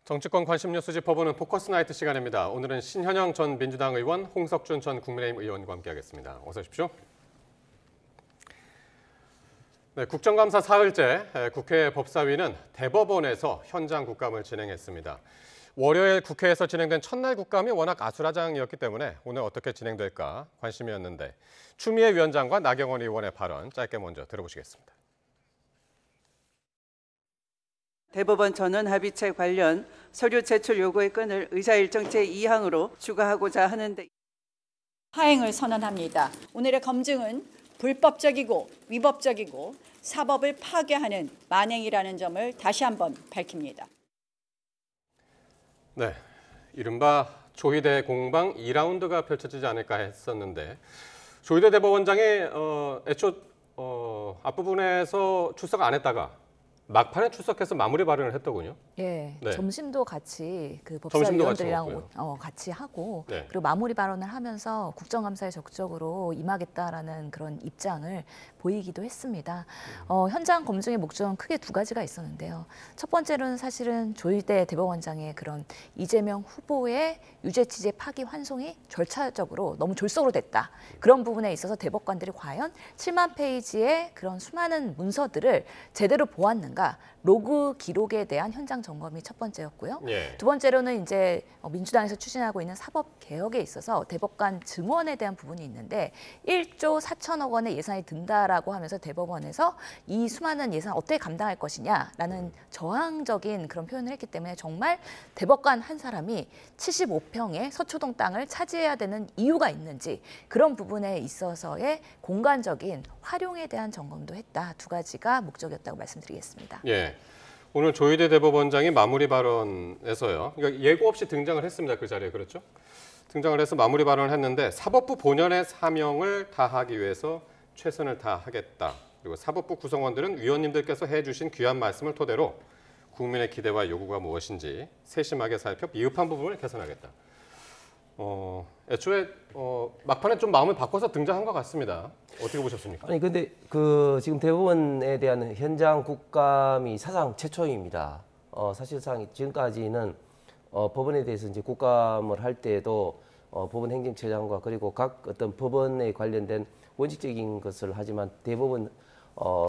정치권 관심 뉴스 짚어보는 포커스 나이트 시간입니다. 오늘은 신현영 전 민주당 의원, 홍석준 전 국민의힘 의원과 함께하겠습니다. 어서 오십시오. 네, 국정감사 사흘째 국회 법사위는 대법원에서 현장 국감을 진행했습니다. 월요일 국회에서 진행된 첫날 국감이 워낙 아수라장이었기 때문에 오늘 어떻게 진행될까 관심이었는데 추미애 위원장과 나경원 의원의 발언 짧게 먼저 들어보시겠습니다. 대법원 전원 합의체 관련 서류 제출 요구의 건을 의사일정 제2항으로 추가하고자 하는데 하행을 선언합니다. 오늘의 검증은 불법적이고 위법적이고 사법을 파괴하는 만행이라는 점을 다시 한번 밝힙니다. 네, 이른바 조희대 공방 2라운드가 펼쳐지지 않을까 했었는데 조희대 대법원장이 애초 앞부분에서 출석 안 했다가 막판에 출석해서 마무리 발언을 했더군요. 예, 네. 점심도 같이 그 점심도 법사위원들이랑 같이 하고 네. 그리고 마무리 발언을 하면서 국정감사에 적극적으로 임하겠다라는 그런 입장을 보이기도 했습니다. 현장 검증의 목적은 크게 두 가지가 있었는데요. 첫 번째로는 사실은 조희대 대법원장의 그런 이재명 후보의 유죄 취재 파기 환송이 절차적으로 너무 졸속으로 됐다. 그런 부분에 있어서 대법관들이 과연 7만 페이지의 그런 수많은 문서들을 제대로 보았는가, 로그 기록에 대한 현장 점검이 첫 번째였고요. 예. 두 번째로는 이제 민주당에서 추진하고 있는 사법 개혁에 있어서 대법관 증원에 대한 부분이 있는데 1조 4천억 원의 예산이 든다라고 하면서 대법원에서 이 수많은 예산 어떻게 감당할 것이냐라는 저항적인 그런 표현을 했기 때문에 정말 대법관 한 사람이 75평의 서초동 땅을 차지해야 되는 이유가 있는지 그런 부분에 있어서의 공간적인 활용에 대한 점검도 했다. 두 가지가 목적이었다고 말씀드리겠습니다. 예. 오늘 조희대 대법원장이 마무리 발언에서요. 그러니까 예고 없이 등장을 했습니다. 그 자리에. 그렇죠? 등장을 해서 마무리 발언을 했는데 사법부 본연의 사명을 다하기 위해서 최선을 다하겠다. 그리고 사법부 구성원들은 위원님들께서 해주신 귀한 말씀을 토대로 국민의 기대와 요구가 무엇인지 세심하게 살펴 미흡한 부분을 개선하겠다. 애초에 막판에 좀 마음을 바꿔서 등장한 것 같습니다. 어떻게 보셨습니까? 아니 근데 지금 대법원에 대한 현장 국감이 사상 최초입니다. 사실상 지금까지는 법원에 대해서 이제 국감을 할 때도 법원 행정처장과 그리고 각 어떤 법원에 관련된 원칙적인 것을 하지만 대법원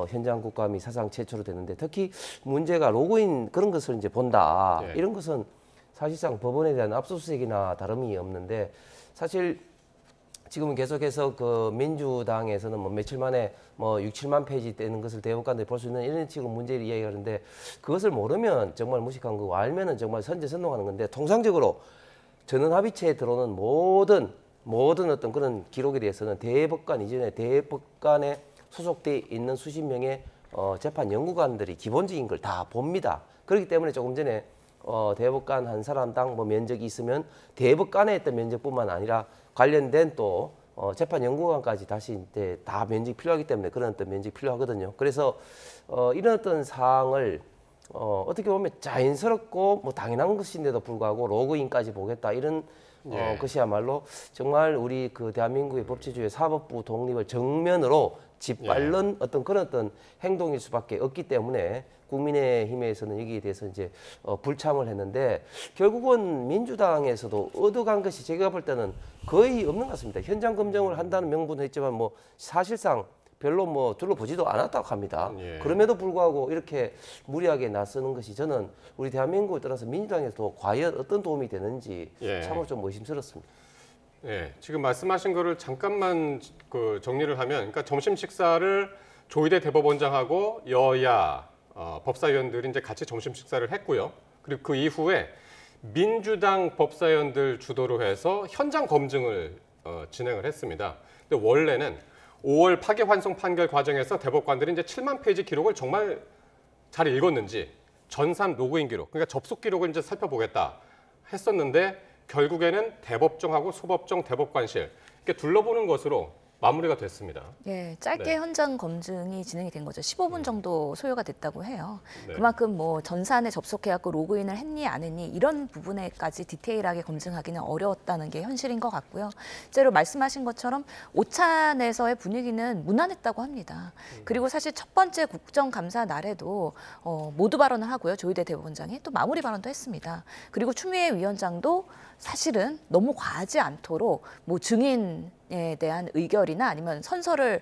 현장 국감이 사상 최초로 되는데 특히 문제가 로그인 그런 것을 이제 본다. 네. 이런 것은 사실상 법원에 대한 압수수색이나 다름이 없는데 사실 지금은 계속해서 그 민주당에서는 뭐 며칠 만에 뭐 6, 7만 페이지 되는 것을 대법관들이 볼 수 있는 이런 식으로 문제를 이야기하는데 그것을 모르면 정말 무식한 거고 알면은 정말 선제선동하는 건데 통상적으로 전원합의체에 들어오는 모든 어떤 그런 기록에 대해서는 대법관 이전에 대법관에 소속돼 있는 수십 명의 재판 연구관들이 기본적인 걸 다 봅니다. 그렇기 때문에 조금 전에 대법관 한 사람당 뭐 면적이 있으면 대법관에 있던 면적뿐만 아니라 관련된 또 재판 연구관까지 다시 이제 다 면적이 필요하기 때문에 그런 어떤 면적이 필요하거든요. 그래서 이런 어떤 사항을 어떻게 보면 자연스럽고 뭐 당연한 것인데도 불구하고 로그인까지 보겠다 이런 것이야말로 정말 우리 그 대한민국의 법치주의 사법부 독립을 정면으로 짓밟는 어떤 그런 어떤 행동일 수밖에 없기 때문에 국민의힘에서는 여기에 대해서 이제 불참을 했는데 결국은 민주당에서도 얻어간 것이 제가 볼 때는 거의 없는 것 같습니다. 현장 검증을 한다는 명분은 있지만 뭐 사실상 별로 뭐 둘러보지도 않았다고 합니다. 예. 그럼에도 불구하고 이렇게 무리하게 나서는 것이 저는 우리 대한민국을 떠나서 민주당에서도 과연 어떤 도움이 되는지 참으로 좀 의심스럽습니다. 예, 지금 말씀하신 거를 잠깐만 정리를 하면, 그러니까 점심 식사를 조희대 대법원장하고 여야 법사위원들이 이제 같이 점심 식사를 했고요. 그리고 그 이후에 민주당 법사위원들 주도로 해서 현장 검증을 진행을 했습니다. 근데 원래는 5월 파기환송 판결 과정에서 대법관들이 이제 7만 페이지 기록을 정말 잘 읽었는지 전산 로그인 기록, 그러니까 접속 기록을 이제 살펴보겠다 했었는데 결국에는 대법정하고 소법정 대법관실 이렇게 둘러보는 것으로 마무리가 됐습니다. 예, 짧게 네. 현장 검증이 진행이 된 거죠. 15분 정도 소요가 됐다고 해요. 네. 그만큼 뭐 전산에 접속해갖고 로그인을 했니 안 했니 이런 부분에까지 디테일하게 검증하기는 어려웠다는 게 현실인 것 같고요. 실제로 말씀하신 것처럼 오찬에서의 분위기는 무난했다고 합니다. 그리고 사실 첫 번째 국정감사 날에도 모두 발언을 하고요. 조희대 대법원장이 또 마무리 발언도 했습니다. 그리고 추미애 위원장도 사실은 너무 과하지 않도록 뭐 증인에 대한 의결이나 아니면 선서를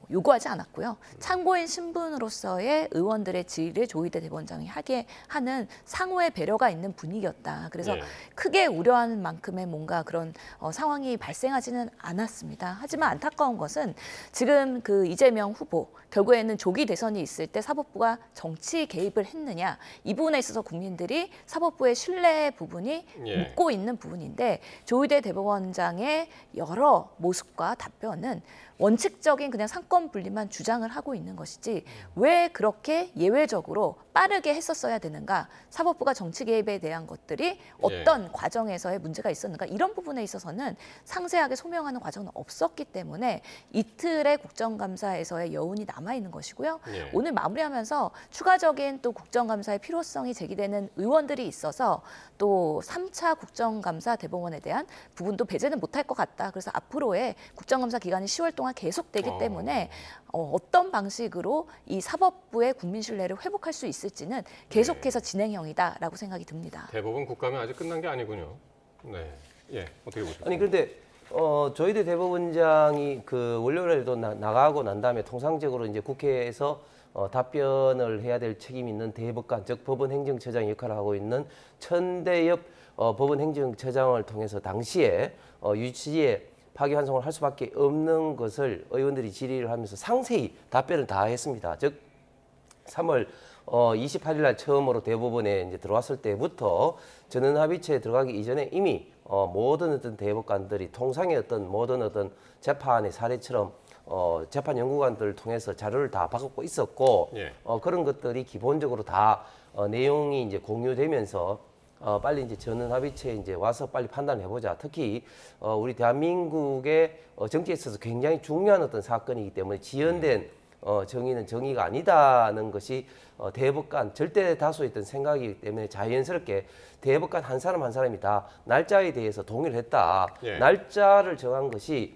요구하지 않았고요. 참고인 신분으로서의 의원들의 질의를 조희대 대법원장이 하게 하는 상호의 배려가 있는 분위기였다. 그래서 예. 크게 우려하는 만큼의 뭔가 그런 상황이 발생하지는 않았습니다. 하지만 안타까운 것은 지금 그 이재명 후보 결국에는 조기 대선이 있을 때 사법부가 정치 개입을 했느냐 이 부분에 있어서 국민들이 사법부의 신뢰 부분이 예. 묻고 있는 부분인데 조희대 대법원장의 여러 모습과 답변은 원칙적인 그냥 상권 분리만 주장을 하고 있는 것이지 왜 그렇게 예외적으로 빠르게 했었어야 되는가 사법부가 정치 개입에 대한 것들이 어떤 과정에서의 문제가 있었는가 이런 부분에 있어서는 상세하게 소명하는 과정은 없었기 때문에 이틀의 국정감사에서의 여운이 남아있는 것이고요. 예. 오늘 마무리하면서 추가적인 또 국정감사의 필요성이 제기되는 의원들이 있어서 또 3차 국정감사 대법원에 대한 부분도 배제는 못할 것 같다. 그래서 앞으로의 국정감사 기간이 10월 동안 계속되기 때문에 어떤 방식으로 이 사법부의 국민 신뢰를 회복할 수 있을지는 계속해서 진행형이다라고 생각이 듭니다. 대법원 국감이 아직 끝난 게 아니군요. 네, 예, 어떻게 보십니까? 아니 그런데 조희대 대법원장이 그 월요일에도 나가고 난 다음에 통상적으로 이제 국회에서 답변을 해야 될 책임 있는 대법관, 즉 법원 행정처장 역할을 하고 있는 천대엽 법원 행정처장을 통해서 당시에 유치에 파기환송을 할 수밖에 없는 것을 의원들이 질의를 하면서 상세히 답변을 다 했습니다. 즉 3월 28일 날 처음으로 대법원에 이제 들어왔을 때부터 전원합의체에 들어가기 이전에 이미 모든 어떤 대법관들이 통상의 어떤 모든 어떤 재판의 사례처럼 재판 연구관들을 통해서 자료를 다 받고 있었고 예. 그런 것들이 기본적으로 다 내용이 이제 공유되면서 빨리 이제 전원합의체에 이제 와서 빨리 판단해 보자. 특히 우리 대한민국의 정치에 있어서 굉장히 중요한 어떤 사건이기 때문에 지연된 정의는 정의가 아니다는 것이 대법관 절대 다수였던 생각이기 때문에 자연스럽게 대법관 한 사람 한 사람이 다 날짜에 대해서 동의를 했다. 예. 날짜를 정한 것이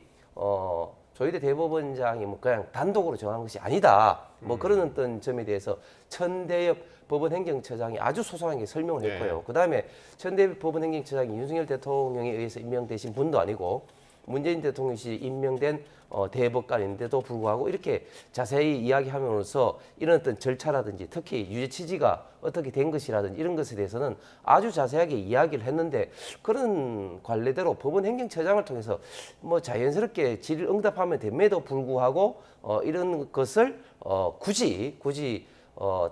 조희대 대법원장이 뭐 그냥 단독으로 정한 것이 아니다. 뭐 그런 어떤 점에 대해서 천대엽 법원행정처장이 아주 소소하게 설명을 했고요. 그다음에 천대엽 법원행정처장이 윤석열 대통령에 의해서 임명되신 분도 아니고 문재인 대통령 시 임명된 대법관인데도 불구하고 이렇게 자세히 이야기함으로써 이런 어떤 절차라든지 특히 유죄 취지가 어떻게 된 것이라든지 이런 것에 대해서는 아주 자세하게 이야기를 했는데 그런 관례대로 법원 행정처장을 통해서 뭐 자연스럽게 질의 응답하면 됨에도 불구하고 이런 것을 굳이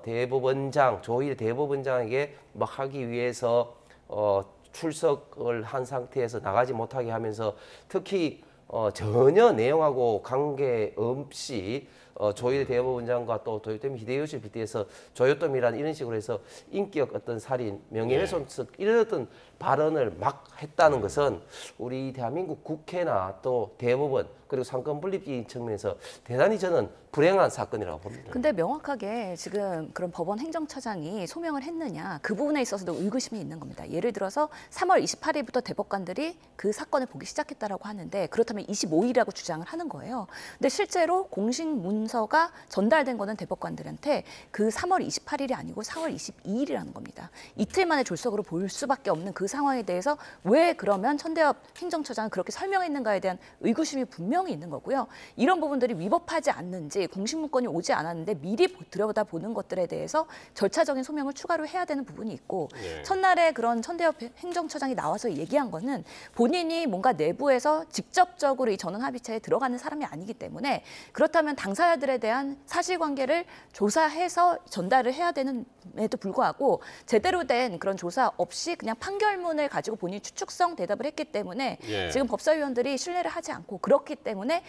대법원장 조희대 대법원장에게 막 하기 위해서 출석을 한 상태에서 나가지 못하게 하면서 특히 전혀 내용하고 관계없이 조희대 대법원장과 또 도요토미 히데요시를 빗대서 조요토미라는 이런 식으로 해서 인격 어떤 살인, 명예훼손성 이런 어떤 발언을 막 했다는 것은 우리 대한민국 국회나 또 대법원 그리고 상권 분립적인 측면에서 대단히 저는 불행한 사건이라고 봅니다. 근데 명확하게 지금 그런 법원 행정처장이 소명을 했느냐 그 부분에 있어서도 의구심이 있는 겁니다. 예를 들어서 3월 28일부터 대법관들이 그 사건을 보기 시작했다라고 하는데 그렇다면 25일이라고 주장을 하는 거예요. 근데 실제로 공식 문서가 전달된 거는 대법관들한테 그 3월 28일이 아니고 4월 22일이라는 겁니다. 이틀 만에 졸속으로 볼 수밖에 없는 그 상황에 대해서 왜 그러면 천대엽 행정처장은 그렇게 설명했는가에 대한 의구심이 분명히 있는 거고요. 이런 부분들이 위법하지 않는지 공식 문건이 오지 않았는데 미리 들여다보는 것들에 대해서 절차적인 소명을 추가로 해야 되는 부분이 있고 첫날에 그런 천대엽 행정처장이 나와서 얘기한 거는 본인이 뭔가 내부에서 직접적으로 이 전원합의체에 들어가는 사람이 아니기 때문에 그렇다면 당사자들에 대한 사실관계를 조사해서 전달을 해야 되는에도 불구하고 제대로 된 그런 조사 없이 그냥 판결문을 가지고 본인이 추측성 대답을 했기 때문에 지금 법사위원들이 신뢰를 하지 않고 그렇기 때문에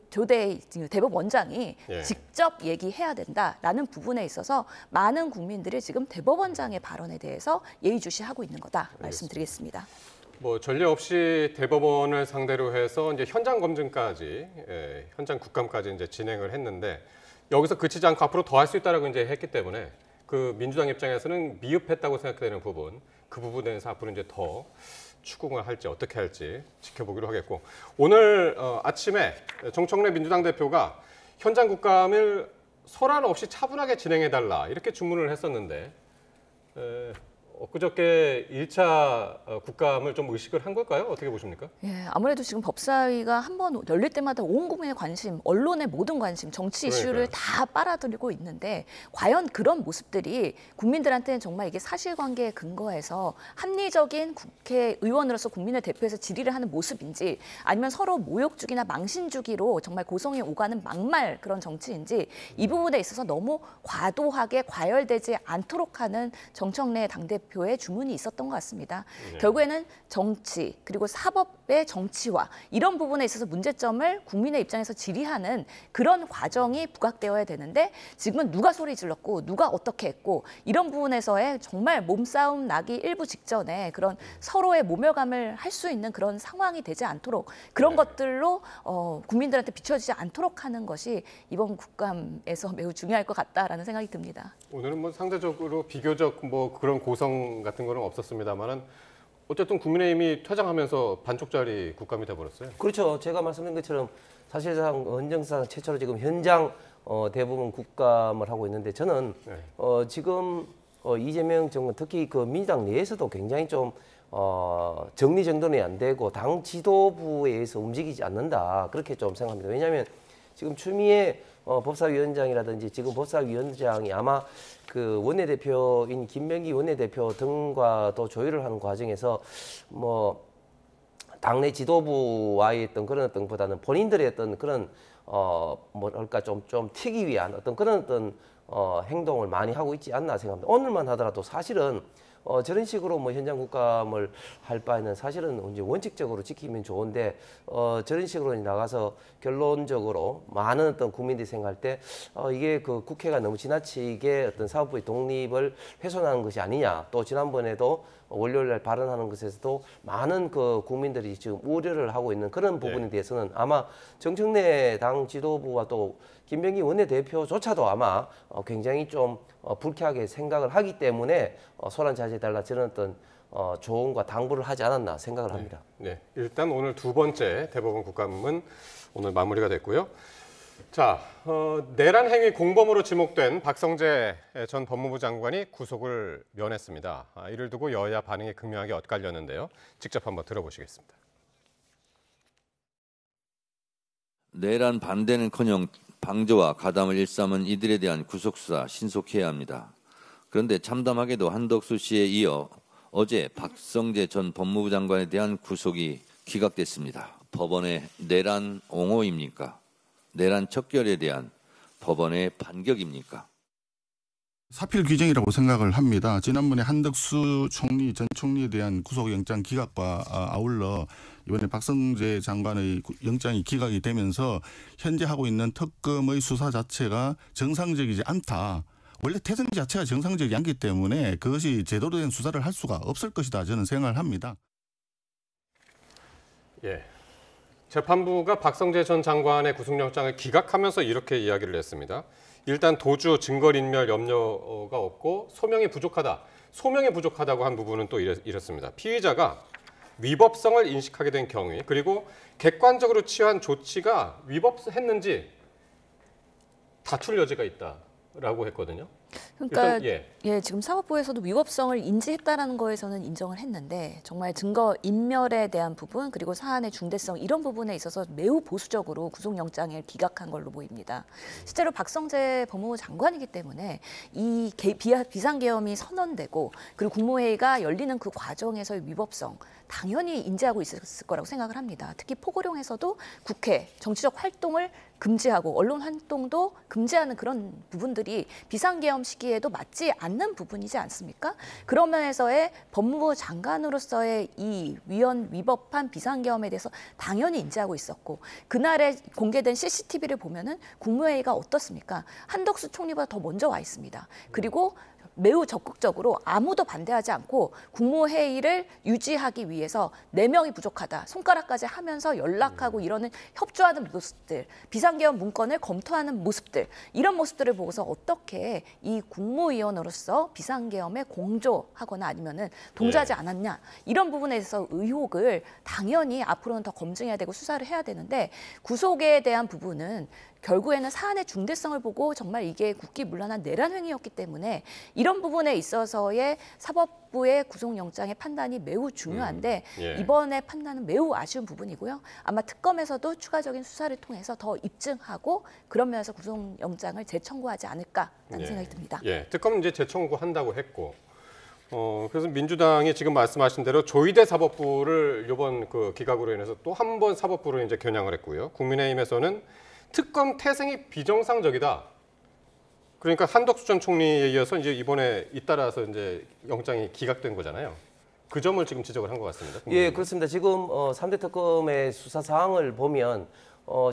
조대 대법원장이 직접 얘기해야 된다라는 부분에 있어서 많은 국민들이 지금 대법원장의 발언에 대해서 예의주시하고 있는 거다 말씀드리겠습니다. 뭐 전례 없이 대법원을 상대로 해서 이제 현장 검증까지, 현장 국감까지 이제 진행을 했는데 여기서 그치지 않고 앞으로 더 할 수 있다라고 이제 했기 때문에 그 민주당 입장에서는 미흡했다고 생각되는 부분, 그 부분에 대해서 앞으로 이제 더 추궁을 할지 어떻게 할지 지켜보기로 하겠고, 오늘 아침에 정청래 민주당 대표가 현장 국감을 소란 없이 차분하게 진행해달라 이렇게 주문을 했었는데 엊그저께 1차 국감을 좀 의식을 한 걸까요? 어떻게 보십니까? 예, 아무래도 지금 법사위가 한번 열릴 때마다 온 국민의 관심, 언론의 모든 관심, 정치 이슈를 다 빨아들이고 있는데 과연 그런 모습들이 국민들한테는 정말 이게 사실관계에 근거해서 합리적인 국회의원으로서 국민을 대표해서 질의를 하는 모습인지 아니면 서로 모욕주기나 망신주기로 정말 고성이 오가는 막말 그런 정치인지 이 부분에 있어서 너무 과도하게 과열되지 않도록 하는 정청래 당대표의 주문이 있었던 것 같습니다. 네. 결국에는 정치 그리고 사법의 정치화 이런 부분에 있어서 문제점을 국민의 입장에서 질의하는 그런 과정이 부각되어야 되는데 지금은 누가 소리 질렀고 누가 어떻게 했고 이런 부분에서의 정말 몸싸움 나기 일부 직전에 그런 서로의 모멸감을 할 수 있는 그런 상황이 되지 않도록 그런 네. 것들로 국민들한테 비춰지지 않도록 하는 것이 이번 국감에서 매우 중요할 것 같다라는 생각이 듭니다. 오늘은 뭐 상대적으로 비교적 뭐 그런 고성 같은 거는 없었습니다만은 어쨌든 국민의힘이 퇴장하면서 반쪽짜리 국감이 돼버렸어요. 그렇죠. 제가 말씀드린 것처럼 사실상 헌정사상 최초로 지금 현장 대부분 국감을 하고 있는데 저는 네. 지금 이재명 정권 특히 그 민주당 내에서도 굉장히 좀 정리정돈이 안 되고 당 지도부에 의해서 움직이지 않는다 그렇게 좀 생각합니다. 왜냐하면 지금 추미애 법사위원장이라든지 지금 법사위원장이 아마 그 원내대표인 김병기 원내대표 등과도 조율을 하는 과정에서 뭐 당내 지도부와의 어떤 그런 어떤 보다는 본인들의 어떤 그런 뭐랄까 좀 튀기 위한 어떤 그런 어떤 행동을 많이 하고 있지 않나 생각합니다. 오늘만 하더라도 사실은 저런 식으로 뭐 현장 국감을 할 바에는 사실은 이제 원칙적으로 지키면 좋은데 저런 식으로 나가서 결론적으로 많은 어떤 국민들이 생각할 때 이게 그 국회가 너무 지나치게 어떤 사법부의 독립을 훼손하는 것이 아니냐. 또 지난번에도 월요일날 발언하는 것에서도 많은 그 국민들이 지금 우려를 하고 있는 그런 부분에 대해서는 아마 정청래 당 지도부와 또 김병기 원내대표조차도 아마 굉장히 좀 불쾌하게 생각을 하기 때문에 소란 자제해달라 저는 어떤 조언과 당부를 하지 않았나 생각을 합니다. 네, 일단 오늘 두 번째 대법원 국감은 오늘 마무리가 됐고요. 자, 내란 행위 공범으로 지목된 박성재 전 법무부 장관이 구속을 면했습니다. 이를 두고 여야 반응이 극명하게 엇갈렸는데요. 직접 한번 들어보시겠습니다. 내란 반대는커녕 방조와 가담을 일삼은 이들에 대한 구속수사 신속해야 합니다. 그런데 참담하게도 한덕수 씨에 이어 어제 박성재 전 법무부 장관에 대한 구속이 기각됐습니다. 법원의 내란 옹호입니까? 내란 척결에 대한 법원의 반격입니까? 사필 규정이라고 생각을 합니다. 지난번에 한덕수 총리 전 총리에 대한 구속영장 기각과 아울러 이번에 박성재 장관의 영장이 기각이 되면서 현재 하고 있는 특검의 수사 자체가 정상적이지 않다. 원래 태생 자체가 정상적이 않기 때문에 그것이 제대로 된 수사를 할 수가 없을 것이다. 저는 생각을 합니다. 예. 재판부가 박성재 전 장관의 구속영장을 기각하면서 이렇게 이야기를 했습니다. 일단 도주, 증거인멸 염려가 없고 소명이 부족하다. 소명이 부족하다고 한 부분은 또 이렇습니다. 피의자가 위법성을 인식하게 된 경위 그리고 객관적으로 취한 조치가 위법했는지 다툴 여지가 있다라고 했거든요. 그러니까 일단, 예, 지금 사법부에서도 위법성을 인지했다라는 거에서는 인정을 했는데 정말 증거 인멸에 대한 부분 그리고 사안의 중대성 이런 부분에 있어서 매우 보수적으로 구속영장을 기각한 걸로 보입니다. 실제로 박성재 법무부 장관이기 때문에 이 비상계엄이 선언되고 그리고 국무회의가 열리는 그 과정에서의 위법성 당연히 인지하고 있었을 거라고 생각을 합니다. 특히 포고령에서도 국회 정치적 활동을 금지하고 언론 활동도 금지하는 그런 부분들이 비상계엄 시기에도 맞지 않는 부분이지 않습니까? 그런 면에서의 법무부 장관으로서의 이 위법한 비상계엄에 대해서 당연히 인지하고 있었고 그날에 공개된 CCTV를 보면은 국무회의가 어떻습니까? 한덕수 총리보다 더 먼저 와 있습니다. 그리고 매우 적극적으로 아무도 반대하지 않고 국무회의를 유지하기 위해서 4명이 부족하다. 손가락까지 하면서 연락하고 이러는 협조하는 모습들, 비상계엄 문건을 검토하는 모습들, 이런 모습들을 보고서 어떻게 이 국무위원으로서 비상계엄에 공조하거나 아니면은 동조하지 않았냐. 이런 부분에 있어서 의혹을 당연히 앞으로는 더 검증해야 되고 수사를 해야 되는데 구속에 대한 부분은 결국에는 사안의 중대성을 보고 정말 이게 국기문란한 내란 행위였기 때문에 이런 부분에 있어서의 사법부의 구속영장의 판단이 매우 중요한데 이번에 판단은 매우 아쉬운 부분이고요. 아마 특검에서도 추가적인 수사를 통해서 더 입증하고 그런 면에서 구속영장을 재청구하지 않을까라는 생각이 듭니다. 예, 특검은 이제 재청구한다고 했고, 그래서 민주당이 지금 말씀하신 대로 조희대 사법부를 이번 그 기각으로 인해서 또 한 번 사법부로 이제 겨냥을 했고요. 국민의힘에서는 특검 태생이 비정상적이다. 그러니까 한덕수 전 총리에 이어서 이제 이번에 잇따라서 이제 영장이 기각된 거잖아요. 그 점을 지금 지적을 한 것 같습니다. 예, 그렇습니다. 지금 3대 특검의 수사 사항을 보면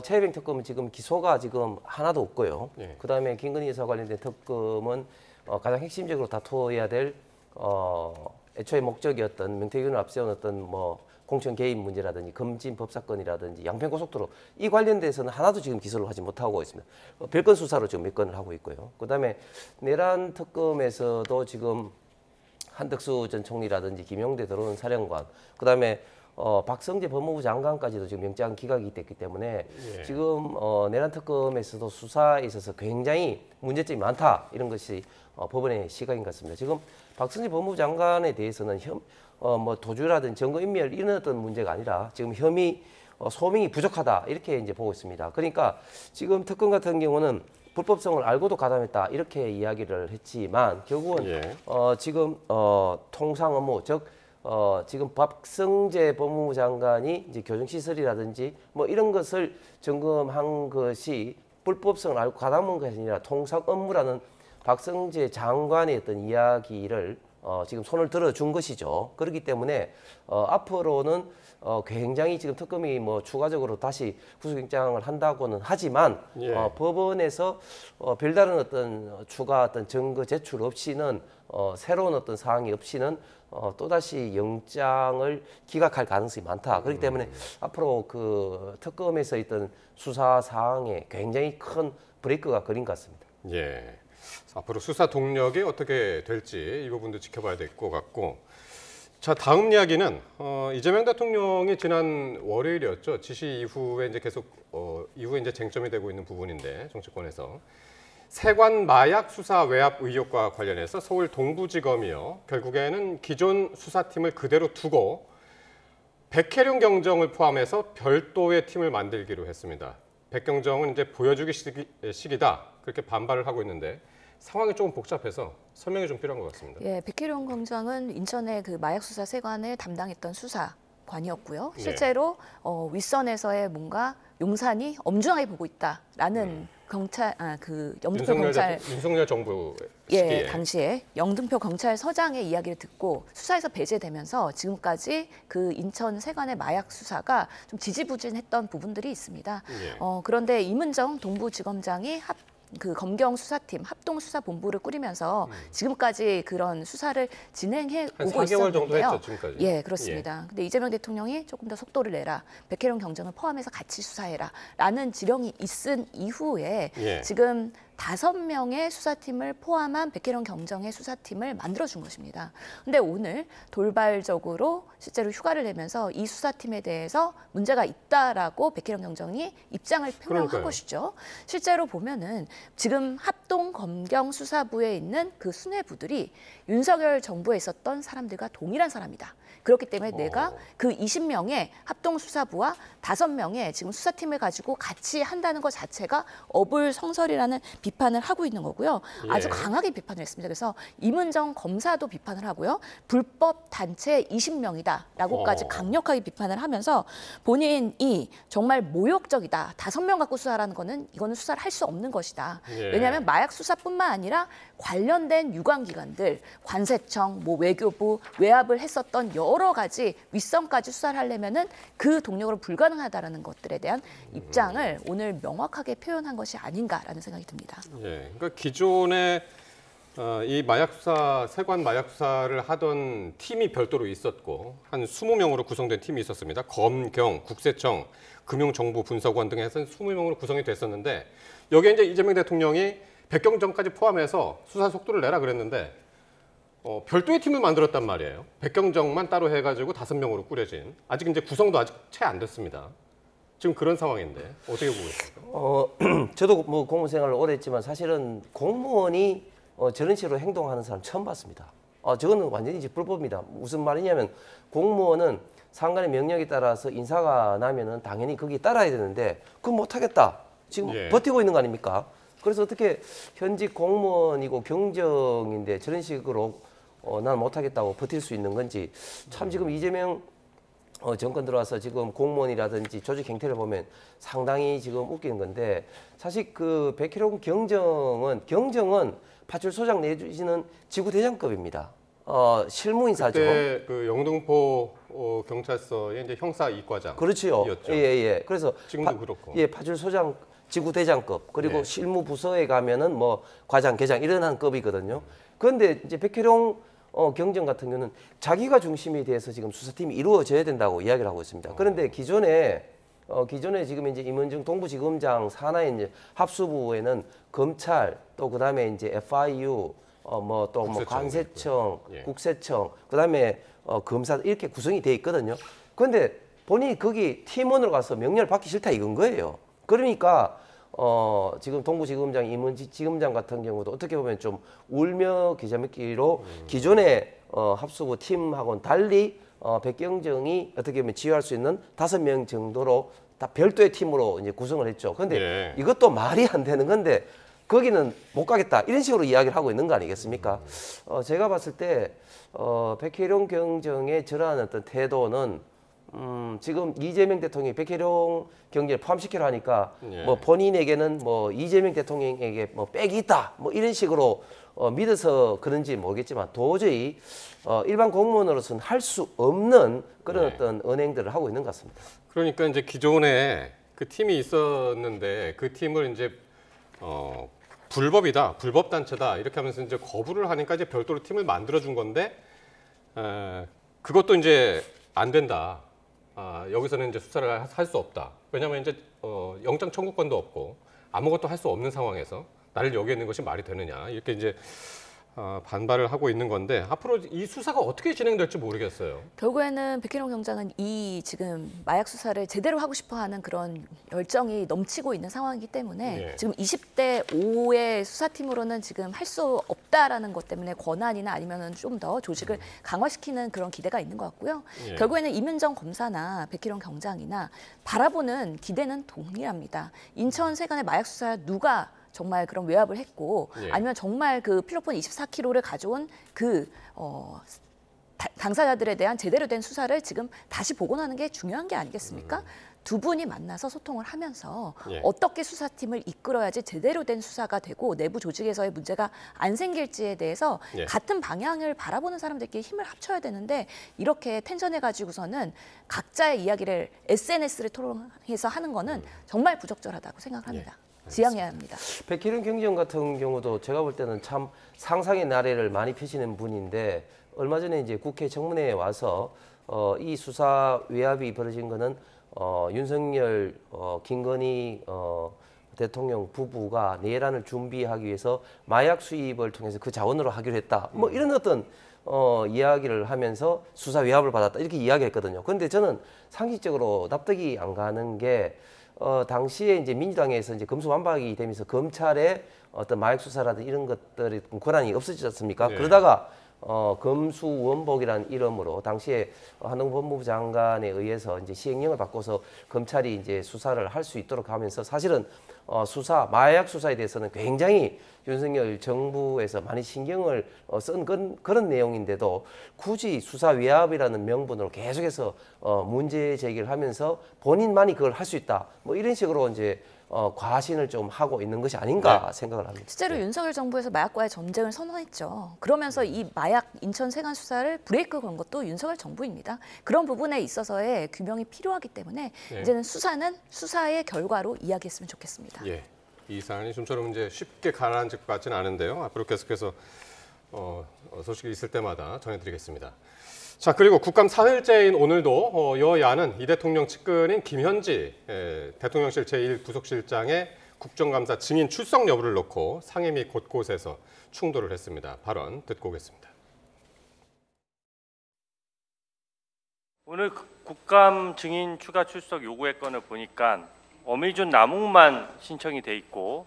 최혜병 특검은 지금 기소가 지금 하나도 없고요. 예. 그다음에 김건희 여사 관련된 특검은 가장 핵심적으로 다투어야 될 애초에 목적이었던 명태균을 앞세운 어떤 공천 개입 문제라든지 검진 법사건이라든지 양평고속도로 이 관련돼서는 하나도 지금 기소를 하지 못하고 있습니다. 별건 수사로 지금 몇 건을 하고 있고요. 그다음에 내란 특검에서도 지금 한덕수 전 총리라든지 김용대 드론 사령관, 그다음에 박성재 법무부 장관까지도 지금 영장 기각이 됐기 때문에 지금 내란 특검에서도 수사에 있어서 굉장히 문제점이 많다 이런 것이 법원의 시각인 것 같습니다. 지금 박성재 법무부 장관에 대해서는 도주라든지 증거인멸 이런 어떤 문제가 아니라 지금 혐의 소명이 부족하다 이렇게 이제 보고 있습니다. 그러니까 지금 특검 같은 경우는 불법성을 알고도 가담했다 이렇게 이야기를 했지만 결국은 지금 통상 업무 즉 지금 박성재 법무부 장관이 이제 교정시설이라든지 이런 것을 점검한 것이 불법성을 알고 가담한 것이 아니라 통상 업무라는 박성재 장관의 어떤 이야기를 지금 손을 들어준 것이죠. 그렇기 때문에 앞으로는 굉장히 지금 특검이 추가적으로 다시 구속영장을 한다고는 하지만 법원에서 별다른 어떤 추가 어떤 증거 제출 없이는 새로운 어떤 사항이 없이는 또다시 영장을 기각할 가능성이 많다. 그렇기 때문에 앞으로 그 특검에서 있던 수사 사항에 굉장히 큰 브레이크가 걸린 것 같습니다. 예. 앞으로 수사 동력이 어떻게 될지 이 부분도 지켜봐야 될 것 같고, 자 다음 이야기는 이재명 대통령이 지난 월요일이었죠. 지시 이후에 이제 계속 이후에 이제 쟁점이 되고 있는 부분인데 정치권에서 세관 마약 수사 외압 의혹과 관련해서 서울 동부지검이요 결국에는 기존 수사팀을 그대로 두고 백혜룡 경정을 포함해서 별도의 팀을 만들기로 했습니다. 백경정은 이제 보여주기 식이다 그렇게 반발을 하고 있는데. 상황이 조금 복잡해서 설명이 좀 필요한 것 같습니다. 예, 백혜룡 경정은 인천의 그 마약 수사 세관을 담당했던 수사관이었고요. 실제로 윗선에서의 뭔가 용산이 엄중하게 보고 있다라는 경찰 영등포 경찰 윤석열 정부 시기에 당시에 영등포 경찰서장의 이야기를 듣고 수사에서 배제되면서 지금까지 그 인천 세관의 마약 수사가 좀 지지부진했던 부분들이 있습니다. 그런데 이문정 동부지검장이 그 검경 수사팀 합동 수사본부를 꾸리면서 지금까지 그런 수사를 진행해 오고 있었는데요. 4개월 정도 했죠, 지금까지. 예, 그렇습니다. 근데 이재명 대통령이 조금 더 속도를 내라. 백혜룡 경정을 포함해서 같이 수사해라라는 지령이 있은 이후에 지금 5명의 수사팀을 포함한 백혜룡 경정의 수사팀을 만들어준 것입니다. 근데 오늘 돌발적으로 실제로 휴가를 내면서 이 수사팀에 대해서 문제가 있다라고 백혜룡 경정이 입장을 표명한 것이죠. 실제로 보면은 지금 합동 검경 수사부에 있는 그 수뇌부들이 윤석열 정부에 있었던 사람들과 동일한 사람이다. 그렇기 때문에 내가 그 20명의 합동수사부와 5명의 지금 수사팀을 가지고 같이 한다는 것 자체가 어불성설이라는 비판을 하고 있는 거고요. 아주 강하게 비판을 했습니다. 그래서 이문정 검사도 비판을 하고요. 불법 단체 20명이다라고까지 강력하게 비판을 하면서 본인이 정말 모욕적이다. 5명 갖고 수사라는 거는 이거는 수사를 할 수 없는 것이다. 왜냐하면 마약 수사뿐만 아니라 관련된 유관기관들, 관세청, 외교부, 외압을 했었던 여러 가지 윗선까지 수사를 하려면은 그 동력으로 불가능하다라는 것들에 대한 입장을 오늘 명확하게 표현한 것이 아닌가라는 생각이 듭니다. 예, 그러니까 기존의 이 마약 수사, 세관 마약 수사를 하던 팀이 별도로 있었고 한 20명으로 구성된 팀이 있었습니다. 검경, 국세청, 금융정보분석원 등 해서 20명으로 구성이 됐었는데 여기에 이제 이재명 대통령이 백경정까지 포함해서 수사 속도를 내라 그랬는데 별도의 팀을 만들었단 말이에요. 백경정만 따로 해가지고 5명으로 꾸려진. 아직 이제 구성도 아직 채 안 됐습니다. 지금 그런 상황인데 어떻게 보고 있습니까? 저도 뭐 공무원 생활을 오래 했지만 사실은 공무원이 저런 식으로 행동하는 사람 처음 봤습니다. 저거는 완전히 이제 불법입니다. 무슨 말이냐면 공무원은 상관의 명령에 따라서 인사가 나면은 당연히 거기에 따라야 되는데 그건 못하겠다. 지금 예. 버티고 있는 거 아닙니까? 그래서 어떻게 현직 공무원이고 경정인데 저런 식으로 난 못하겠다고 버틸 수 있는 건지 참 지금 이재명 정권 들어와서 지금 공무원이라든지 조직 행태를 보면 상당히 지금 웃기는 건데 사실 그 백희룡 경정은 파출소장 내주시는 지구대장급입니다. 실무인사죠. 그때 그 영등포 경찰서의 이제 형사 이과장. 그렇지요. 예. 그래서 지금도 그렇고. 예, 파출소장 지구대장급 그리고 네. 실무부서에 가면은 뭐 과장, 계장 이런 한 급이거든요. 그런데 이제 백혜룡 경정 같은 경우는 자기가 중심이 돼서 지금 수사팀이 이루어져야 된다고 이야기를 하고 있습니다. 그런데 기존에 지금 이제 임은중 동부지검장 산하의 이제 합수부에는 검찰 또 그다음에 이제 FIU 뭐 또 뭐 관세청, 예. 국세청 그다음에 검사 이렇게 구성이 돼 있거든요. 그런데 본인이 거기 팀원으로 가서 명령을 받기 싫다 이건 거예요. 그러니까 지금 동부지검장 임은지 지검장 같은 경우도 어떻게 보면 좀 울며 겨자 먹기로 기존의 합수부 팀하고는 달리 백경정이 어떻게 보면 지휘할 수 있는 5명 정도로 다 별도의 팀으로 이제 구성을 했죠. 그런데 예. 이것도 말이 안 되는 건데 거기는 못 가겠다 이런 식으로 이야기를 하고 있는 거 아니겠습니까? 제가 봤을 때 백혜룡 경정의 저러한 어떤 태도는 지금 이재명 대통령이 백혜룡 경제를 포함시키려 하니까 예. 뭐 본인에게는 뭐 이재명 대통령에게 뭐 빽이 있다 뭐 이런 식으로 믿어서 그런지 모르겠지만 도저히 일반 공무원으로서는 할 수 없는 그런 네. 어떤 언행들을 하고 있는 것 같습니다. 그러니까 이제 기존에 그 팀이 있었는데 그 팀을 이제 불법이다, 불법 단체다 이렇게 하면서 이제 거부를 하니까 이제 별도로 팀을 만들어 준 건데 그것도 이제 안 된다. 여기서는 이제 수사를 할 수 없다. 왜냐하면 이제 영장 청구권도 없고 아무것도 할 수 없는 상황에서 나를 여기에 있는 것이 말이 되느냐 이렇게 이제 반발을 하고 있는 건데 앞으로 이 수사가 어떻게 진행될지 모르겠어요. 결국에는 백희룡 경장은 이 지금 마약 수사를 제대로 하고 싶어하는 그런 열정이 넘치고 있는 상황이기 때문에 예. 지금 20대 5의 수사팀으로는 지금 할 수 없다라는 것 때문에 권한이나 아니면은 좀 더 조직을 강화시키는 그런 기대가 있는 것 같고요. 예. 결국에는 이문정 검사나 백희룡 경장이나 바라보는 기대는 동일합니다. 인천 세관의 마약 수사 누가 정말 그런 외압을 했고 예. 아니면 정말 그 필로폰 24kg를 가져온 그 당사자들에 대한 제대로 된 수사를 지금 다시 복원하는 게 중요한 게 아니겠습니까? 두 분이 만나서 소통을 하면서 예. 어떻게 수사팀을 이끌어야지 제대로 된 수사가 되고 내부 조직에서의 문제가 안 생길지에 대해서 예. 같은 방향을 바라보는 사람들끼리 힘을 합쳐야 되는데 이렇게 텐션해가지고서는 각자의 이야기를 SNS를 통해서 하는 거는 정말 부적절하다고 생각합니다. 지양해야 합니다. 백희룡 경정 같은 경우도 제가 볼 때는 참 상상의 나래를 많이 펴시는 분인데 얼마 전에 이제 국회 청문회에 와서 이 수사 외압이 벌어진 거는 윤석열, 김건희 대통령 부부가 내란을 준비하기 위해서 마약 수입을 통해서 그 자원으로 하기로 했다. 뭐 이런 어떤 이야기를 하면서 수사 외압을 받았다 이렇게 이야기했거든요. 그런데 저는 상식적으로 납득이 안 가는 게 당시에 이제 민주당에서 이제 검수완박이 되면서 검찰의 어떤 마약 수사라든 이런 것들이 권한이 없어지지 않습니까? 네. 그러다가 검수원복이라는 이름으로 당시에 한동훈 법무부 장관에 의해서 이제 시행령을 바꿔서 검찰이 이제 수사를 할 수 있도록 하면서 사실은 마약 수사에 대해서는 굉장히 윤석열 정부에서 많이 신경을 쓴 그런 내용인데도 굳이 수사 외압이라는 명분으로 계속해서 문제 제기를 하면서 본인만이 그걸 할 수 있다. 뭐 이런 식으로 이제 과신을 좀 하고 있는 것이 아닌가 생각을 합니다. 실제로 윤석열 정부에서 마약과의 전쟁을 선언했죠. 그러면서 이 마약 인천 세관 수사를 브레이크 건 것도 윤석열 정부입니다. 그런 부분에 있어서의 규명이 필요하기 때문에 이제는 수사는 수사의 결과로 이야기했으면 좋겠습니다. 예. 이 사안이 좀처럼 이제 쉽게 가라앉을 것 같지는 않은데요. 앞으로 계속해서 소식이 있을 때마다 전해드리겠습니다. 자, 그리고 국감 4일째인 오늘도 여야는 이 대통령 측근인 김현지 대통령실 제1부속실장의 국정감사 증인 출석 여부를 놓고 상임위 곳곳에서 충돌을 했습니다. 발언 듣고 오겠습니다. 오늘 국감 증인 추가 출석 요구의 건을 보니까 어미준 남욱만 신청이 돼 있고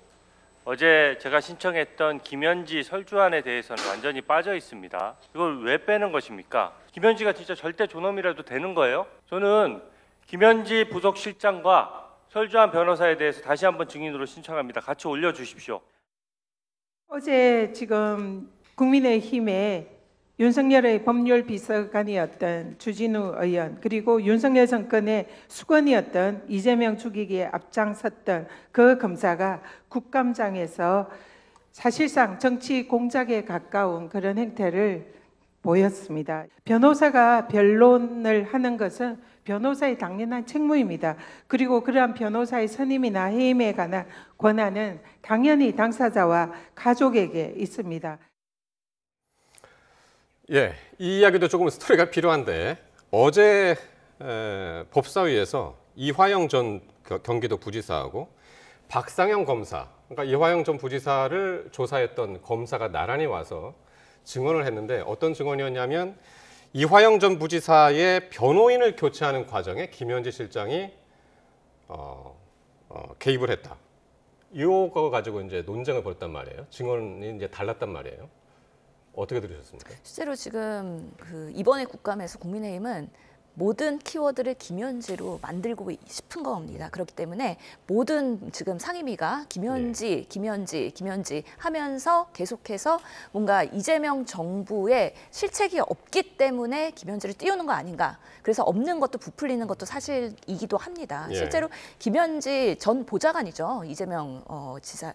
어제 제가 신청했던 김현지 설주안에 대해서는 완전히 빠져 있습니다. 이걸 왜 빼는 것입니까? 김현지가 진짜 절대 존엄이라도 되는 거예요? 저는 김현지 부속실장과 설주안 변호사에 대해서 다시 한번 증인으로 신청합니다. 같이 올려주십시오. 어제 지금 국민의힘의 윤석열의 법률비서관이었던 주진우 의원 그리고 윤석열 정권의 수건이었던 이재명 죽이기에 앞장섰던 그 검사가 국감장에서 사실상 정치 공작에 가까운 그런 행태를 보였습니다. 변호사가 변론을 하는 것은 변호사의 당연한 책무입니다. 그리고 그러한 변호사의 선임이나 해임에 관한 권한은 당연히 당사자와 가족에게 있습니다. 예, 이 이야기도 조금 스토리가 필요한데 어제 법사위에서 이화영 전 경기도 부지사하고 박상영 검사, 그러니까 이화영 전 부지사를 조사했던 검사가 나란히 와서 증언을 했는데 어떤 증언이었냐면 이화영 전 부지사의 변호인을 교체하는 과정에 김현지 실장이 개입을 했다. 이거 가지고 이제 논쟁을 벌였단 말이에요. 증언이 이제 달랐단 말이에요. 어떻게 들으셨습니까? 실제로 지금 이번에 국감에서 국민의힘은 모든 키워드를 김현지로 만들고 싶은 겁니다. 그렇기 때문에 모든 지금 상임위가 김현지 하면서 계속해서 뭔가 이재명 정부의 실책이 없기 때문에 김현지를 띄우는 거 아닌가. 그래서 없는 것도 부풀리는 것도 사실이기도 합니다. 예. 실제로 김현지 전 보좌관이죠. 이재명 지사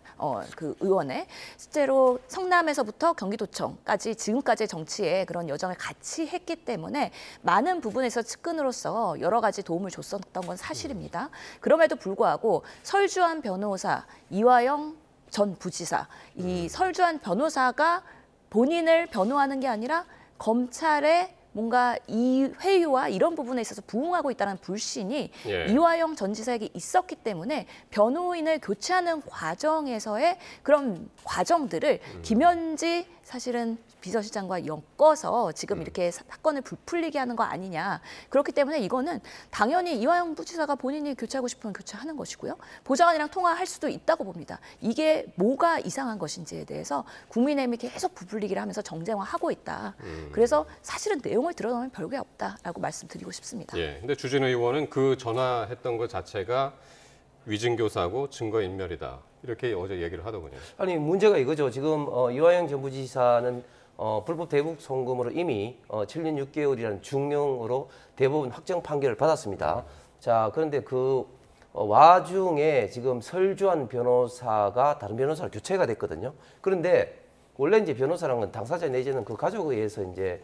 그 의원의 실제로 성남에서부터 경기도청까지 지금까지의 정치에 그런 여정을 같이 했기 때문에 많은 부분에서 측근으로서 여러 가지 도움을 줬었던 건 사실입니다. 그럼에도 불구하고 설주한 변호사, 이화영 전 부지사, 이 설주한 변호사가 본인을 변호하는 게 아니라 검찰의 뭔가 이 회유와 이런 부분에 있어서 부응하고 있다는 불신이 예. 이화영 전 지사에게 있었기 때문에 변호인을 교체하는 과정에서의 그런 과정들을 김현지 사실은 비서실장과 엮어서 지금 이렇게 사건을 부풀리게 하는 거 아니냐. 그렇기 때문에 이거는 당연히 이화영 부지사가 본인이 교체하고 싶으면 교체하는 것이고요. 보좌관이랑 통화할 수도 있다고 봅니다. 이게 뭐가 이상한 것인지에 대해서 국민의힘이 계속 부풀리기를 하면서 정쟁화하고 있다. 그래서 사실은 내용을 들어보면 별게 없다라고 말씀드리고 싶습니다. 예, 근데 주진우 의원은 그 전화했던 것 자체가 위증교사고 증거인멸이다. 이렇게 어제 얘기를 하더군요. 아니 문제가 이거죠. 지금 이화영 전 부지사는 불법 대북 송금으로 이미 7년 6개월이라는 중형으로 대법원 확정 판결을 받았습니다. 자, 그런데 그 와중에 지금 설주한 변호사가 다른 변호사로 교체가 됐거든요. 그런데 원래 이제 변호사라는 건 당사자 내지는 그 가족에 의해서 이제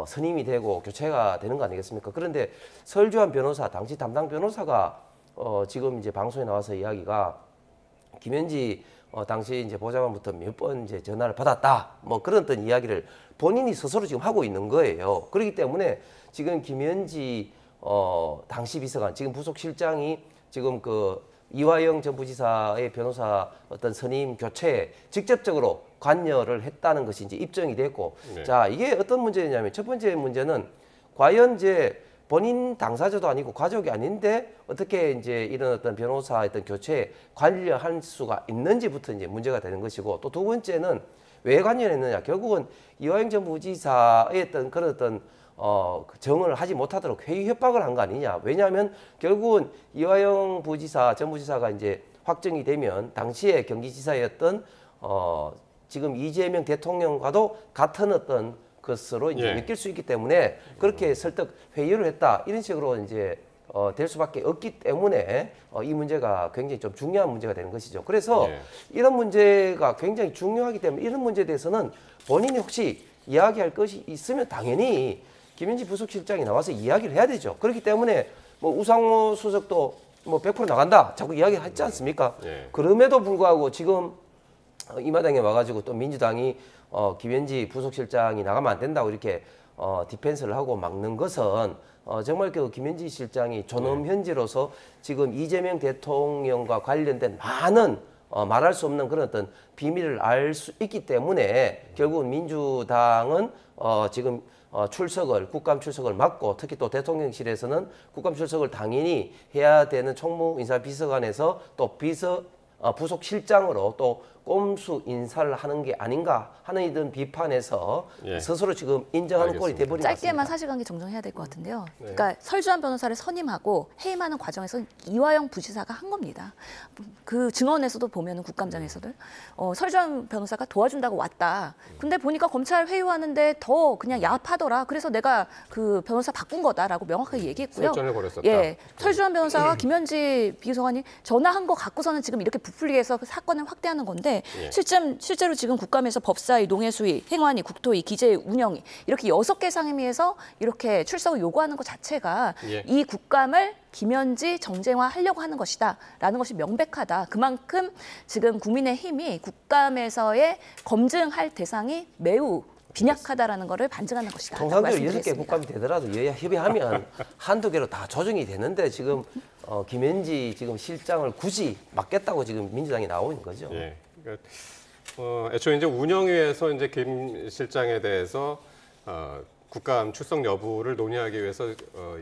선임이 되고 교체가 되는 거 아니겠습니까? 그런데 설주한 변호사, 당시 담당 변호사가 지금 이제 방송에 나와서 이야기가 김현지 당시 이제 보좌관부터 몇 번 이제 전화를 받았다. 뭐 그런 어떤 이야기를 본인이 스스로 지금 하고 있는 거예요. 그렇기 때문에 지금 김현지 당시 비서관, 지금 부속실장이 지금 그 이화영 전 부지사의 변호사 어떤 선임 교체에 직접적으로 관여를 했다는 것이 이제 입증이 됐고, 네. 자, 이게 어떤 문제냐면 첫 번째 문제는 과연 이제 본인 당사자도 아니고 가족이 아닌데 어떻게 이제 이런 어떤 변호사 어떤 교체에 관여할 수가 있는지부터 이제 문제가 되는 것이고, 또 두 번째는 왜 관여했느냐. 결국은 이화영 전 부지사의 어떤 그런 어떤 정을 하지 못하도록 회유 협박을 한 거 아니냐. 왜냐하면 결국은 이화영 부지사 전 부지사가 이제 확정이 되면 당시에 경기지사였던 지금 이재명 대통령과도 같은 어떤 것으로 이제 예. 느낄 수 있기 때문에 그렇게 설득 회유를 했다, 이런 식으로 이제 될 수밖에 없기 때문에 이 문제가 굉장히 좀 중요한 문제가 되는 것이죠. 그래서 예. 이런 문제가 굉장히 중요하기 때문에 이런 문제에 대해서는 본인이 혹시 이야기할 것이 있으면 당연히 김현지 부속실장이 나와서 이야기를 해야 되죠. 그렇기 때문에 뭐 우상호 수석도 뭐 100% 나간다 자꾸 이야기했지 않습니까? 예. 그럼에도 불구하고 지금 이 마당에 와가지고 또 민주당이 김현지 부속실장이 나가면 안 된다고 이렇게 디펜스를 하고 막는 것은 정말 그 김현지 실장이 존엄 현지로서 지금 이재명 대통령과 관련된 많은 말할 수 없는 그런 어떤 비밀을 알 수 있기 때문에 결국은 민주당은 지금 출석을 국감 출석을 막고 특히 또 대통령실에서는 국감 출석을 당연히 해야 되는 총무인사비서관에서 또 부속실장으로 또 꼼수 인사를 하는 게 아닌가 하는 이런 비판에서 예. 스스로 지금 인정하는 꼴이 알겠습니다. 돼버린 것 같습니다. 짧게만 사실관계 정정해야 될 것 같은데요. 그러니까 설주한 변호사를 선임하고 해임하는 과정에서 이화영 부지사가 한 겁니다. 그 증언에서도 보면은 국감장에서도 설주한 변호사가 도와준다고 왔다. 근데 보니까 검찰 회유하는데 더 그냥 야합하더라. 그래서 내가 그 변호사 바꾼 거다라고 명확하게 얘기했고요. 설전을 벌였었다. 예, 설주한 변호사와 김현지 비서관이 전화한 거 갖고서는 지금 이렇게 부풀리게 해서 그 사건을 확대하는 건데 예. 실제로 지금 국감에서 법사위, 농해수위, 행안위, 국토위, 기재위, 운영위 이렇게 6개 상임위에서 이렇게 출석을 요구하는 것 자체가 예. 이 국감을 김현지 정쟁화하려고 하는 것이다라는 것이 명백하다. 그만큼 지금 국민의힘이 국감에서의 검증할 대상이 매우 빈약하다라는 것을 반증하는 것이다. 통상적으로 6개 국감이 되더라도 여야 협의하면 한두 개로 다 조정이 되는데 지금 김현지 지금 실장을 굳이 맡겠다고 지금 민주당이 나오고 있는 거죠. 예. 그러니까 애초에 이제 운영위에서 이제 김 실장에 대해서 국감 출석 여부를 논의하기 위해서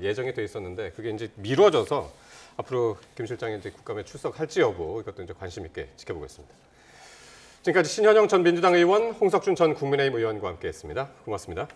예정이 돼 있었는데 그게 이제 미뤄져서 앞으로 김 실장이 이제 국감에 출석할지 여부 이것도 이제 관심 있게 지켜보겠습니다. 지금까지 신현영 전 민주당 의원, 홍석준 전 국민의힘 의원과 함께했습니다. 고맙습니다.